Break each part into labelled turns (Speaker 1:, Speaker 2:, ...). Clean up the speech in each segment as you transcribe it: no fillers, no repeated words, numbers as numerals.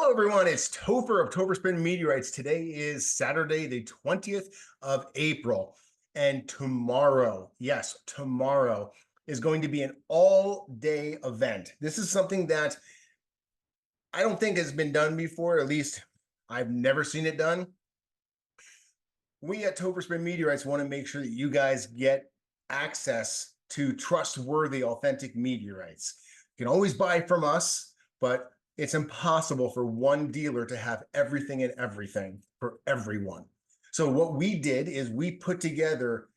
Speaker 1: Hello, everyone. It's Topher of Topherspin Meteorites. Today is Saturday, the 20th of April. And tomorrow, yes, tomorrow is going to be an all-day event. This is something that I don't think has been done before. At least I've never seen it done. We at Topherspin Meteorites want to make sure that you guys get access to trustworthy, authentic meteorites. You can always buy from us, but it's impossible for one dealer to have everything and everything for everyone. So what we did is we put together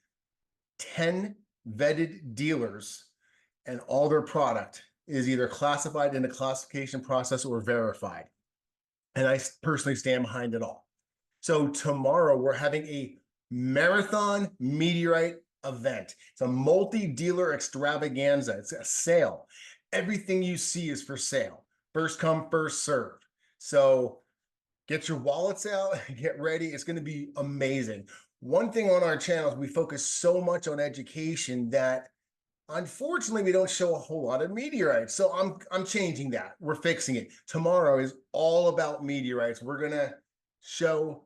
Speaker 1: 10 vetted dealers, and all their product is either classified in the classification process or verified. And I personally stand behind it all. So tomorrow we're having a marathon meteorite event. It's a multi-dealer extravaganza. It's a sale. Everything you see is for sale. First come, first serve. So get your wallets out, get ready. It's going to be amazing. One thing on our channel is we focus so much on education that unfortunately we don't show a whole lot of meteorites. So I'm changing that. We're fixing it. Tomorrow is all about meteorites. We're going to show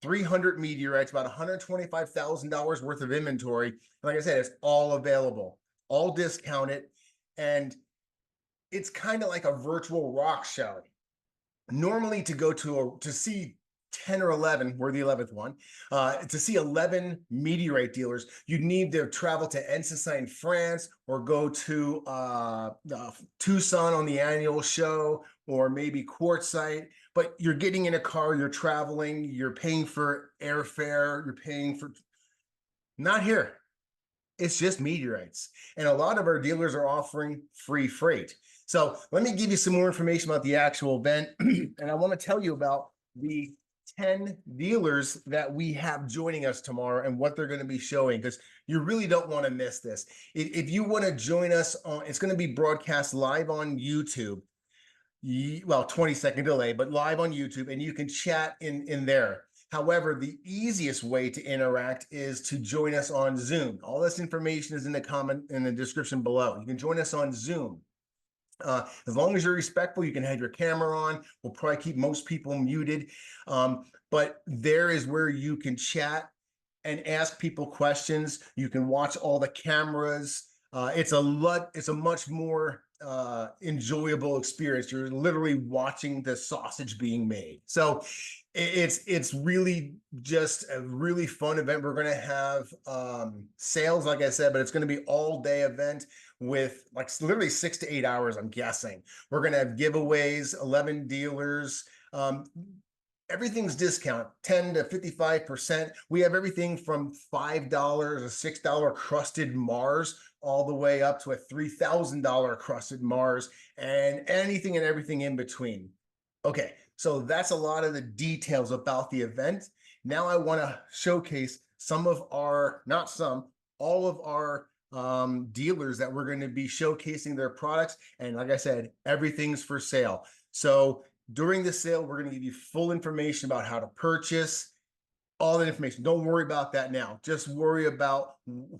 Speaker 1: 300 meteorites, about $125,000 worth of inventory. Like I said, it's all available, all discounted, and it's kind of like a virtual rock show. Normally to see 10 or 11, we're the 11th one, to see 11 meteorite dealers, you'd need to travel to Ensign, France, or go to Tucson on the annual show, or maybe Quartzsite. But you're getting in a car, you're traveling, you're paying for airfare, you're paying for... Not here. It's just meteorites. And a lot of our dealers are offering free freight. So let me give you some more information about the actual event. And I want to tell you about the 10 dealers that we have joining us tomorrow and what they're going to be showing, because you really don't want to miss this. If you want to join us on, it's going to be broadcast live on YouTube. Well, 20-second delay, but live on YouTube, and you can chat in there. However, the easiest way to interact is to join us on Zoom. All this information is in the description below. You can join us on Zoom. As long as you're respectful, you can have your camera on. We'll probably keep most people muted. But there is where you can chat and ask people questions. You can watch all the cameras. It's a much more enjoyable experience. You're literally watching the sausage being made. So it's really just a really fun event. We're going to have sales, like I said, but it's going to be all day event with like literally 6 to 8 hours, I'm guessing. We're going to have giveaways, 11 dealers. Everything's discount, 10 to 55%. We have everything from $5, a $6 crusted Mars, all the way up to a $3,000 crusted Mars, and anything and everything in between. Okay, so that's a lot of the details about the event. Now I want to showcase some of our, not some, all of our dealers that we're going to be showcasing their products. And like I said, everything's for sale. So during the sale, we're going to give you full information about how to purchase, all that information. Don't worry about that now. Just worry about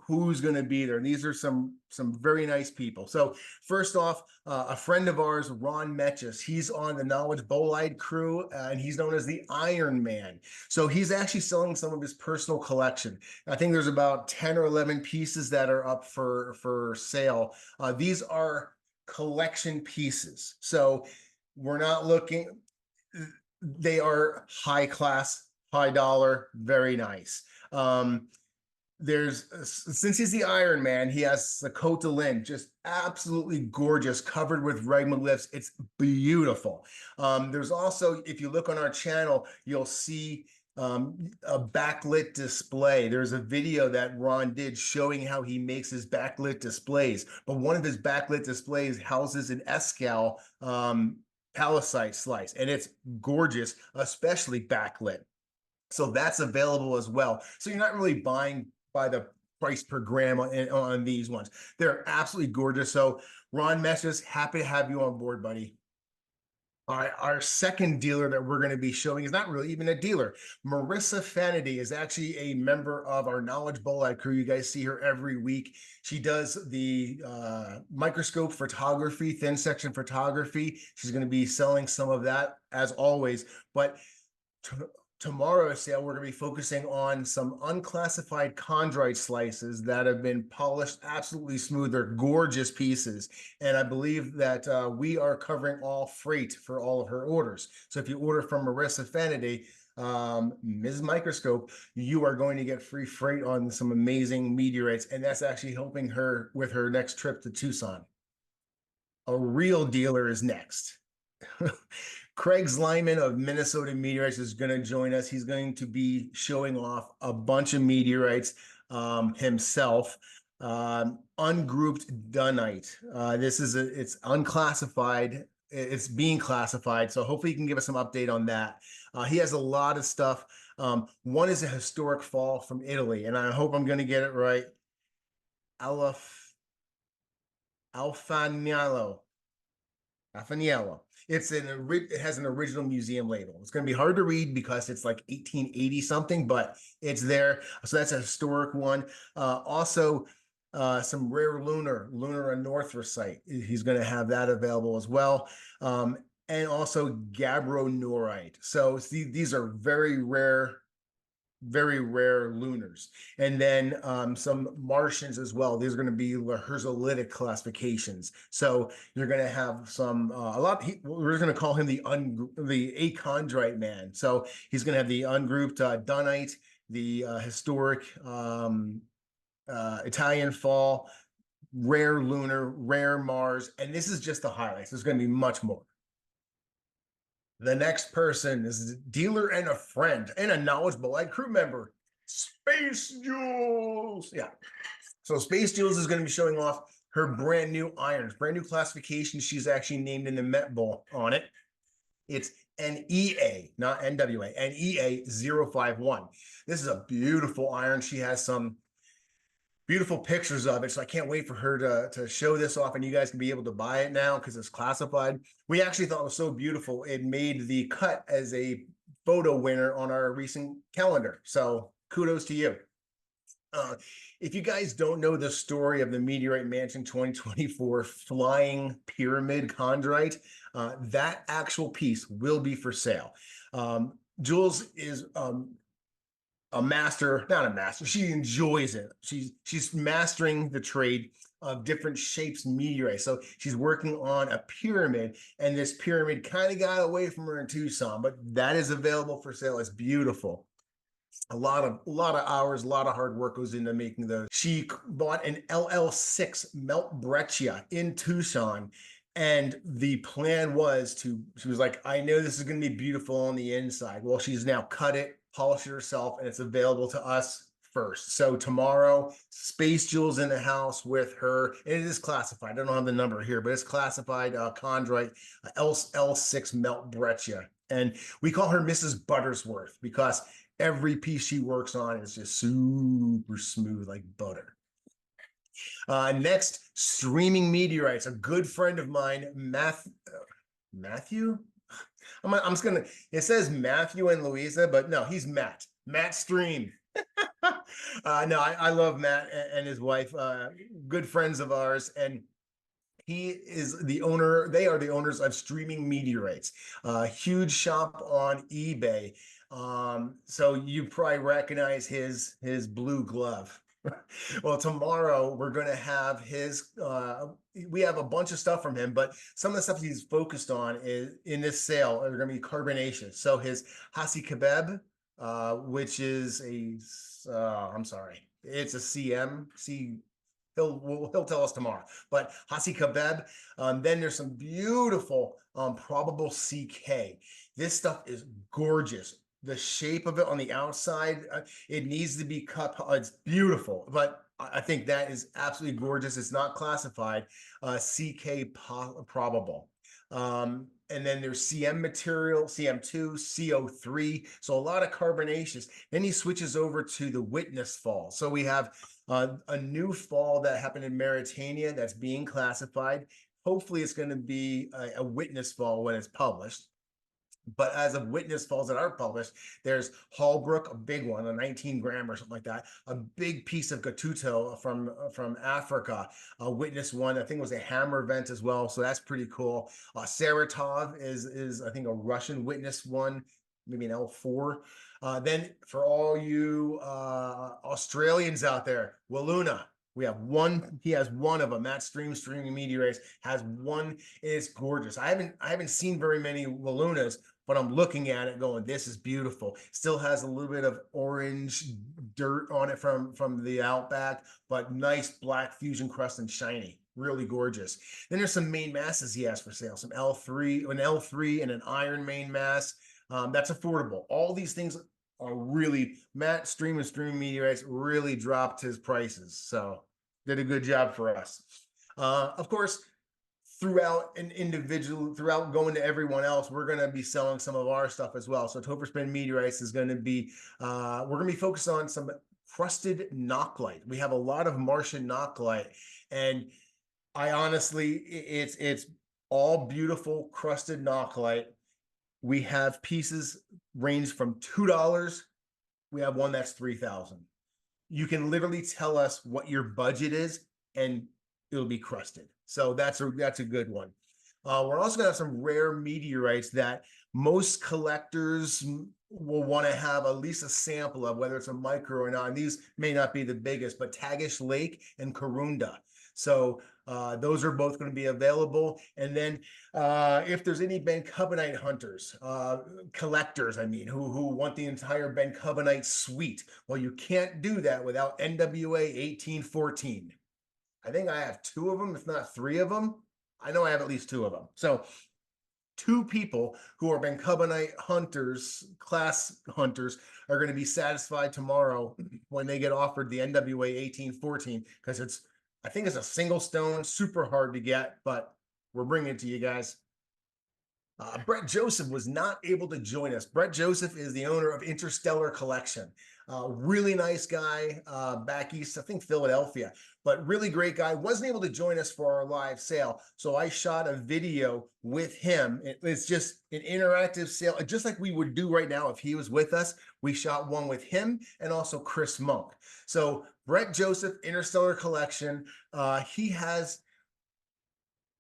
Speaker 1: who's going to be there. And these are some very nice people. So first off, a friend of ours, Ron Metchis, he's on the Knowledge Bolide crew, and he's known as the Iron Man. So he's actually selling some of his personal collection. I think there's about 10 or 11 pieces that are up for sale. These are collection pieces. So we're not looking, they are high class, high dollar, very nice. Since he's the Iron Man, he has the Cote de Lin, just absolutely gorgeous, covered with regoliths. It's beautiful. There's also, if you look on our channel, you'll see a backlit display. There's a video that Ron did showing how he makes his backlit displays. But one of his backlit displays houses an Escal palisite slice, and it's gorgeous, especially backlit. So that's available as well. So you're not really buying by the price per gram on these ones. They're absolutely gorgeous. So Ron Metchis, happy to have you on board, buddy. Our second dealer that we're going to be showing is not really even a dealer. Marissa Fanady is actually a member of our Knowledge Bolide crew. You guys see her every week. She does the microscope photography, thin section photography. She's going to be selling some of that as always. But tomorrow's sale, we're going to be focusing on some unclassified chondrite slices that have been polished absolutely smooth. They're gorgeous pieces. And I believe that we are covering all freight for all of her orders. So if you order from Marissa Fanady, Ms. Microscope, you are going to get free freight on some amazing meteorites. And that's actually helping her with her next trip to Tucson. A real dealer is next. Craig Linman of Minnesota Meteorites is going to join us. He's going to be showing off a bunch of meteorites himself. Ungrouped dunite. It's unclassified. It's being classified. So hopefully you can give us some update on that. He has a lot of stuff. One is a historic fall from Italy, and I hope I'm going to get it right. Alfaniello. It has an original museum label. It's going to be hard to read because it's like 1880 something, but it's there. So that's a historic one. Also, some rare lunar anorthosite. He's going to have that available as well. And also gabbronorite. So these are very rare lunars. And then some Martians as well. These are going to be Herzolitic classifications. So you're going to have some we're going to call him the achondrite man. So he's going to have the ungrouped dunite, the historic Italian fall, rare lunar, rare Mars, and this is just the highlights. There's going to be much more. The next person is a dealer and a friend and a Knowledge Bolide crew member, Space Jules. Yeah. So Space Jules is going to be showing off her brand new irons, brand new classification. She's actually named in the Met Ball on it. It's NEA, not NWA, NEA 051. This is a beautiful iron. She has some beautiful pictures of it. So I can't wait for her to show this off, and you guys can be able to buy it now because it's classified. We actually thought it was so beautiful. It made the cut as a photo winner on our recent calendar. So kudos to you. If you guys don't know the story of the Meteorite Mansion 2024 Flying Pyramid Chondrite, that actual piece will be for sale. Jules is a master, not a master. She enjoys it. She's mastering the trade of different shapes meteorites. So she's working on a pyramid, and this pyramid kind of got away from her in Tucson, but that is available for sale. It's beautiful. A lot of hours, a lot of hard work goes into making those. She bought an LL6 melt breccia in Tucson. And the plan was she was like, I know this is going to be beautiful on the inside. Well, she's now cut it, polished it herself, and it's available to us first. So tomorrow, Space Jules in the house with her. And it is classified. I don't have the number here, but it's classified chondrite L6 melt breccia. And we call her Mrs. Buttersworth because every piece she works on is just super smooth like butter. Next, streaming meteorites. A good friend of mine, Matthew. I'm just gonna. It says Matthew and Louisa, but no, he's Matt. Matt Stream. No, I love Matt and his wife. Good friends of ours, and he is the owner. They are the owners of Streaming Meteorites, huge shop on eBay. So you probably recognize his blue glove. Well, tomorrow we're going to have we have a bunch of stuff from him, but some of the stuff he's focused on is in this sale are going to be carbonaceous. So his Hasi Kebab, which is I'm sorry, it's a CM. He'll tell us tomorrow. But Hasi Kebab, then there's some beautiful probable CK. This stuff is gorgeous. The shape of it on the outside, it needs to be cut. It's beautiful, but I think that is absolutely gorgeous. It's not classified. CK probable. And then there's CM material, CM2, CO3. So a lot of carbonaceous. Then he switches over to the Witness fall. So we have a new fall that happened in Mauritania that's being classified. Hopefully it's going to be a witness fall when it's published. But as of witness falls that are published, there's Hallbrook, a big one, a 19 gram or something like that, a big piece of Gatuto from Africa, a witness one. I think it was a hammer vent as well, so that's pretty cool. Saratov is I think a Russian witness one, maybe an L4. Then for all you Australians out there, Waluna. We have one. He has one of them. Matt Streaming Meteorites has one. It's gorgeous. I haven't seen very many Walunas, but I'm looking at it going, this is beautiful. Still has a little bit of orange dirt on it from the Outback, but nice black fusion crust and shiny. Really gorgeous. Then there's some main masses he has for sale. Some L3, an L3 and an iron main mass. That's affordable. All these things are really, Matt Streaming Meteorites really dropped his prices. So did a good job for us. Of course, throughout going to everyone else, we're going to be selling some of our stuff as well. So Topherspin Meteorites is going to be, we're going to be focused on some crusted knocklite. We have a lot of Martian knocklite, and I honestly, it's all beautiful crusted knocklite. We have pieces range from $2. We have one that's $3,000. You can literally tell us what your budget is, and it'll be crusted. So that's a good one. We're also gonna have some rare meteorites that most collectors will want to have at least a sample of, whether it's a micro or not. And these may not be the biggest, but Tagish Lake and Karunda. So those are both going to be available. And then if there's any Bencubonite hunters, collectors, I mean, who want the entire Bencubonite suite, well, you can't do that without NWA 1814. I think I have two of them, if not three of them. I know I have at least two of them. So two people who are Bencubonite hunters, class hunters, are going to be satisfied tomorrow when they get offered the NWA 1814, because I think it's a single stone, super hard to get, but we're bringing it to you guys. Brett Joseph was not able to join us. Brett Joseph is the owner of Interstellar Collection. Really nice guy back east, I think Philadelphia, but really great guy. Wasn't able to join us for our live sale. So I shot a video with him. It's just an interactive sale, just like we would do right now if he was with us. We shot one with him and also Chris Monk. So Brett Joseph, Interstellar Collection, he has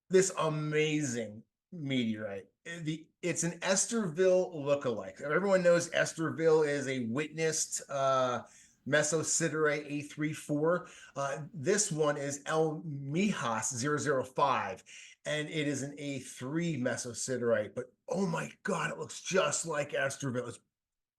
Speaker 1: this amazing meteorite. It's an Esterville lookalike. Everyone knows Esterville is a witnessed mesosiderite A34. This one is El Mijas 005, and it is an A3 mesosiderite. But oh my God, it looks just like Esterville. It's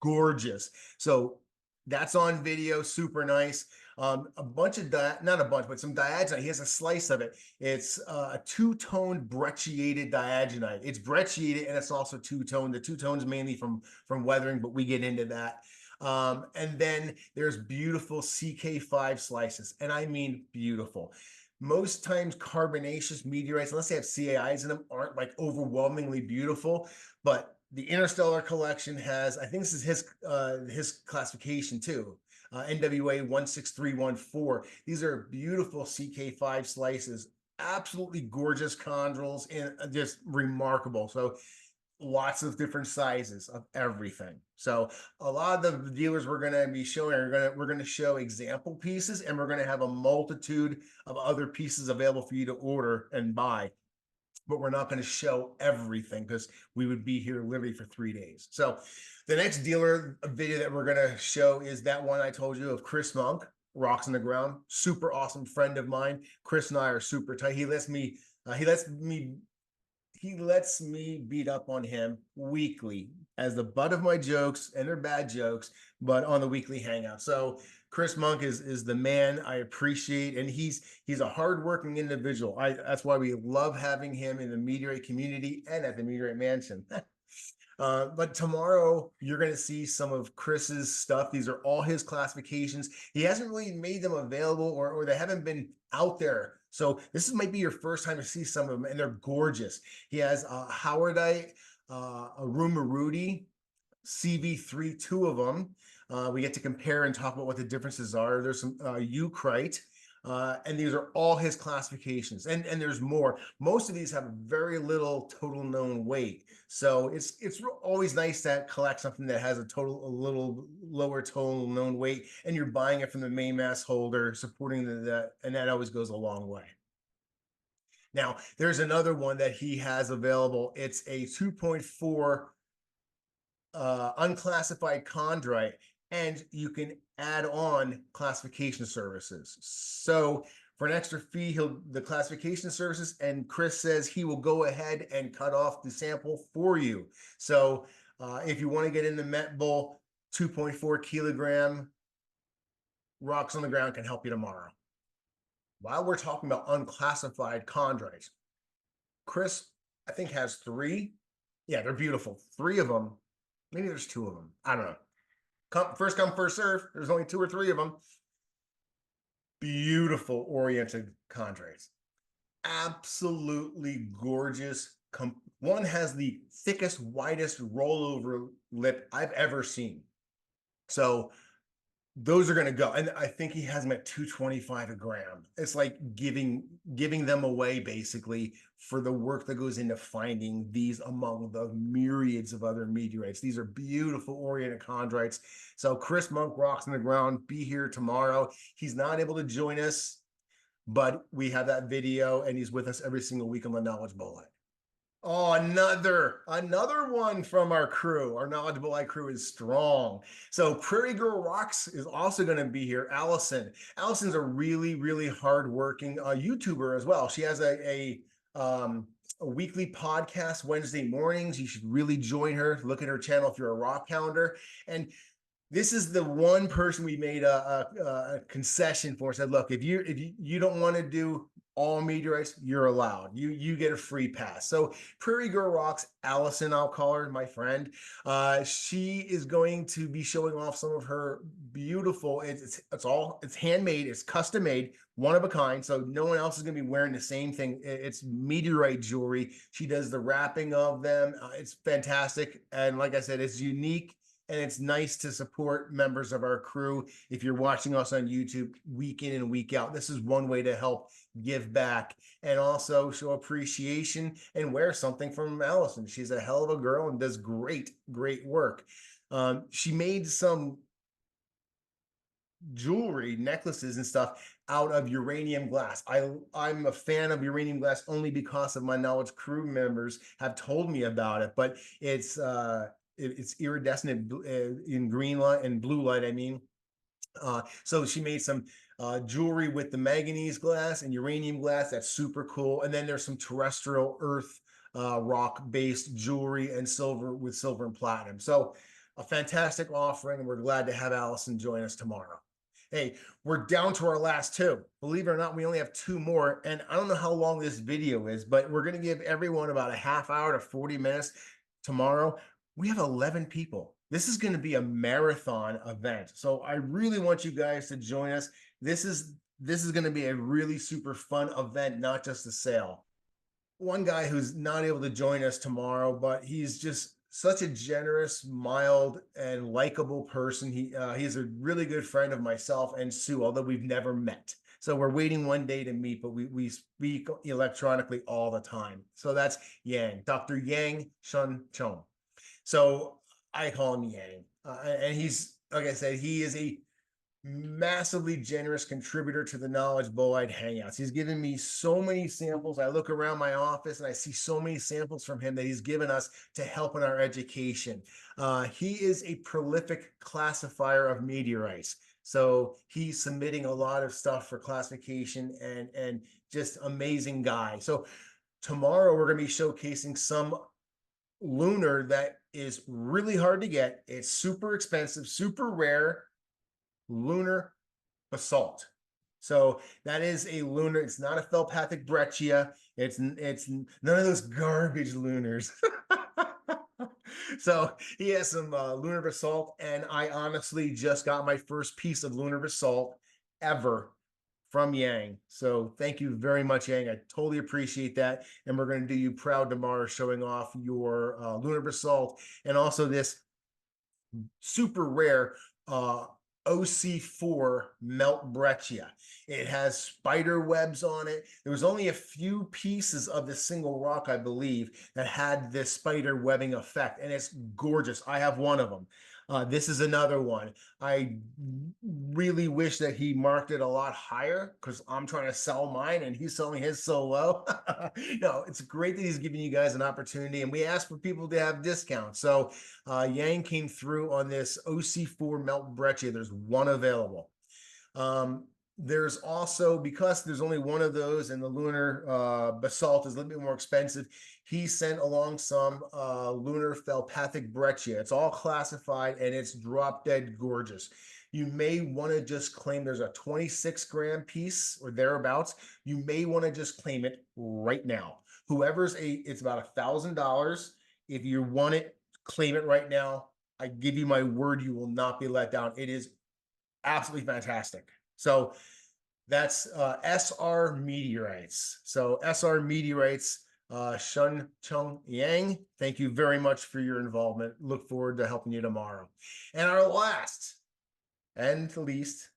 Speaker 1: gorgeous. So that's on video, super nice. A bunch of, not a bunch, but some diagonite. He has a slice of it. It's a two-tone brecciated diagonite. It's brecciated and it's also two-tone. The two-tones mainly from weathering, but we get into that. And then there's beautiful CK5 slices, and I mean beautiful. Most times carbonaceous meteorites, unless they have CAIs in them, aren't like overwhelmingly beautiful, but the Interstellar Collection has, I think this is his classification too, NWA 16314. These are beautiful CK5 slices, absolutely gorgeous chondrules, and just remarkable. So lots of different sizes of everything. So a lot of the dealers we're going to be showing we're going to show example pieces, and we're going to have a multitude of other pieces available for you to order and buy. But we're not going to show everything because we would be here literally for 3 days. So the next dealer video that we're going to show is that one I told you of Chris Monk, Rocks on the Ground, super awesome friend of mine. Chris and I are super tight. He lets me beat up on him weekly as the butt of my jokes, and they're bad jokes, but on the weekly hangout. So Chris Monk is the man. I appreciate, and he's a hardworking individual. That's why we love having him in the Meteorite community and at the Meteorite Mansion. But tomorrow you're going to see some of Chris's stuff. These are all his classifications. He hasn't really made them available, or they haven't been out there. So this might be your first time to see some of them, and they're gorgeous. He has a Howardite, a Rumarudi, CV3, two of them. We get to compare and talk about what the differences are. There's some Eucrite, And these are all his classifications, and there's more. Most of these have very little total known weight, so it's always nice to collect something that has a little lower total known weight, and you're buying it from the main mass holder, supporting and that always goes a long way. Now, there's another one that he has available. It's a 2.4 unclassified chondrite, and you can add on classification services. So for an extra fee, the classification services, and Chris says he will go ahead and cut off the sample for you. So if you want to get in the Met Bowl, 2.4 kilogram rocks on the ground can help you tomorrow. While we're talking about unclassified chondrites, Chris, I think, has 3. Yeah, they're beautiful. 3 of them. Maybe there's 2 of them. I don't know. First come, first serve. There's only 2 or 3 of them. Beautiful oriented chondrites. Absolutely gorgeous. One has the thickest, widest rollover lip I've ever seen. So those are going to go, and I think he has them at $225 a gram. It's like giving them away basically for the work that goes into finding these among the myriads of other meteorites. These are beautiful oriented chondrites. So Chris Monk, rocks on the ground, be here tomorrow. He's not able to join us, but we have that video, and he's with us every single week on the Knowledge Bullet. Oh, another one from our crew. Our Knowledge Bullet crew is strong. So Prairie Girl Rocks is also going to be here. Allison's a really, really hardworking YouTuber as well. She has a weekly podcast Wednesday mornings. You should really join her. Look at her channel if you're a rock pounder. And this is the one person we made a concession for. Said, look, if you don't want to do all meteorites, you're allowed. You get a free pass. So Prairie Girl Rocks, Allison, I'll call her, my friend. She is going to be showing off some of her beautiful. It's handmade. It's custom made, one of a kind. So no one else is going to be wearing the same thing. It's meteorite jewelry. She does the wrapping of them. It's fantastic, and like I said, it's unique. And it's nice to support members of our crew. If you're watching us on YouTube week in and week out, this is one way to help give back and also show appreciation and wear something from Allison. She's a hell of a girl and does great, great work. She made some jewelry, necklaces and stuff out of uranium glass. I'm a fan of uranium glass only because of my knowledge crew members have told me about it, but it's iridescent in green light and blue light, I mean. So she made some jewelry with the manganese glass and uranium glass. That's super cool. And then there's some terrestrial earth rock-based jewelry and silver and platinum. So a fantastic offering, and we're glad to have Allison join us tomorrow. Hey, we're down to our last 2. Believe it or not, we only have 2 more, and I don't know how long this video is, but we're going to give everyone about a half hour to 40 minutes tomorrow. We have 11 people. This is going to be a marathon event. So I really want you guys to join us. This is going to be a really super fun event, not just a sale. One guy who's not able to join us tomorrow, but he's just such a generous, mild, and likable person. He's a really good friend of myself and Sue, although we've never met. So we're waiting one day to meet, but we speak electronically all the time. So that's Yang, Dr. Yang Shun Chong. So I call him Yang. And he's, like I said, he is a massively generous contributor to the Knowledge Bolide Hangouts. He's given me so many samples. I look around my office and I see so many samples from him that he's given us to help in our education. He is a prolific classifier of meteorites. So he's submitting a lot of stuff for classification and just amazing guy. So tomorrow we're going to be showcasing some lunar that is really hard to get. It's super expensive, super rare lunar basalt. So that is a lunar. It's not a felpathic breccia. It's none of those garbage lunars. So he has some lunar basalt, and I honestly just got my first piece of lunar basalt ever from Yang. So thank you very much, Yang. I totally appreciate that. And we're going to do you proud tomorrow, showing off your lunar basalt and also this super rare OC4 melt breccia. It has spider webs on it. There was only a few pieces of the single rock, I believe, that had this spider webbing effect, and it's gorgeous. I have one of them. This is another one. I really wish that he marked it a lot higher because I'm trying to sell mine and he's selling his so low. No, it's great that he's giving you guys an opportunity, and we asked for people to have discounts. So Yang came through on this OC4 melt breccia. There's one available. There's also, because there's only one of those and the lunar basalt is a little bit more expensive, he sent along some lunar felpathic breccia. It's all classified and it's drop dead gorgeous. You may want to just claim there's a 26-gram piece or thereabouts. You may want to just claim it right now. It's about $1,000. If you want it, claim it right now. I give you my word, you will not be let down. It is absolutely fantastic. So that's SR Meteorites. So SR Meteorites, Shun Chung Yang, thank you very much for your involvement. Look forward to helping you tomorrow. And our last and least,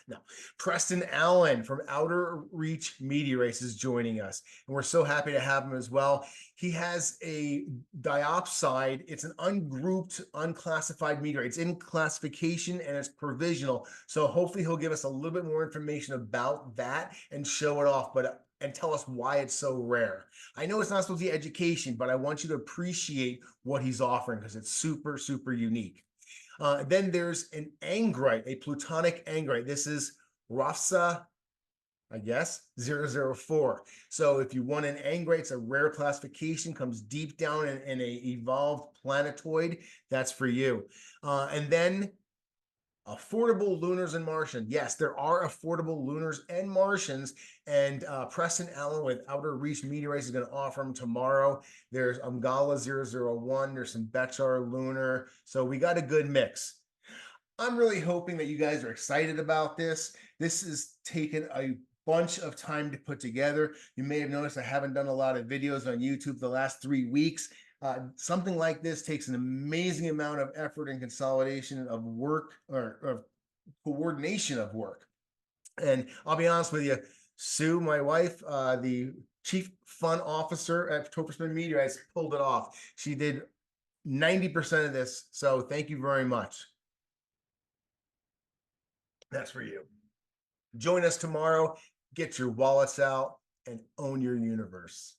Speaker 1: no, Preston Allen from Outer Reach Meteorites is joining us, and we're so happy to have him as well. He has a diopside. It's an ungrouped, unclassified meteorite. It's in classification and it's provisional. So hopefully he'll give us a little bit more information about that and show it off, and tell us why it's so rare. I know it's not supposed to be education, but I want you to appreciate what he's offering because it's super, super unique. Then there's an angrite, a plutonic angrite. This is Rafsa, I guess, 004. So if you want an angrite, it's a rare classification, comes deep down in a evolved planetoid. That's for you. And then affordable lunars and Martian. Yes, there are affordable lunars and Martians, and Preston Allen with Outer Reach Meteorites is going to offer them tomorrow. There's Umgala 001. There's some Bechar lunar. So we got a good mix. I'm really hoping that you guys are excited about this. This has taken a bunch of time to put together. You may have noticed I haven't done a lot of videos on YouTube the last 3 weeks. Something like this takes an amazing amount of effort and consolidation of work or coordination of work. And I'll be honest with you, Sue, my wife, the chief fun officer at Topherspin Meteorites, pulled it off. She did 90% of this. So thank you very much. That's for you. Join us tomorrow. Get your wallets out and own your universe.